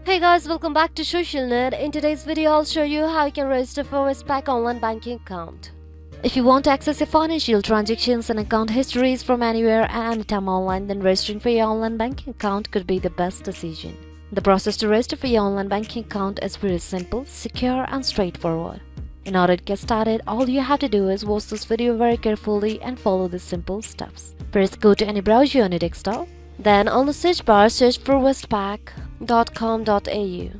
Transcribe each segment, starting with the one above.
Hey guys, welcome back to Social Net. In today's video, I'll show you how you can register for Westpac Online Banking account. If you want to access your financial transactions and account histories from anywhere and anytime online, then registering for your online banking account could be the best decision. The process to register for your online banking account is very simple, secure and straightforward. In order to get started, all you have to do is watch this video very carefully and follow the simple steps. First, go to any browser on your desktop. Then on the search bar, search for westpac.com.au.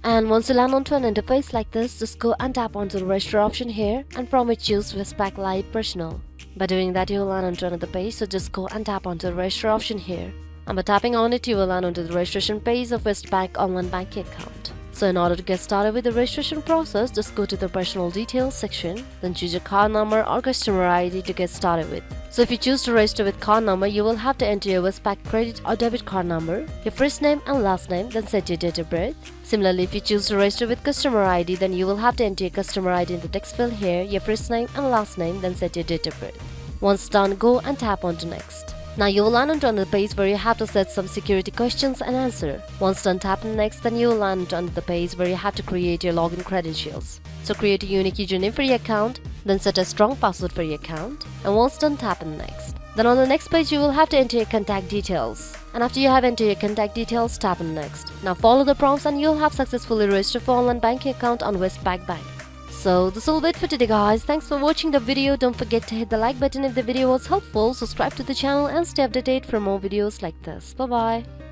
And once you land onto an interface like this, just go and tap onto the register option here, and from it choose Westpac Live Personal. By doing that, you will land onto another page, so just go and tap onto the register option here. And by tapping on it, you will land onto the registration page of Westpac Online Banking account. So in order to get started with the registration process, just go to the personal details section, then choose your card number or customer ID to get started with. So if you choose to register with card number, you will have to enter your Westpac credit or debit card number, your first name and last name, then set your date of birth. Similarly, if you choose to register with customer ID, then you will have to enter your customer ID in the text field here, your first name and last name, then set your date of birth. Once done, go and tap on to next. Now you will land onto another page where you have to set some security questions and answer. Once done tapping next, then you will land onto another page where you have to create your login credentials. So create a unique username for your account, then set a strong password for your account, and once done tapping next. Then on the next page you will have to enter your contact details. And after you have entered your contact details, tap on next. Now follow the prompts and you'll have successfully registered for online banking account on Westpac Bank. So this will be it for today guys. Thanks for watching the video. Don't forget to hit the like button if the video was helpful, subscribe to the channel and stay updated for more videos like this. Bye bye.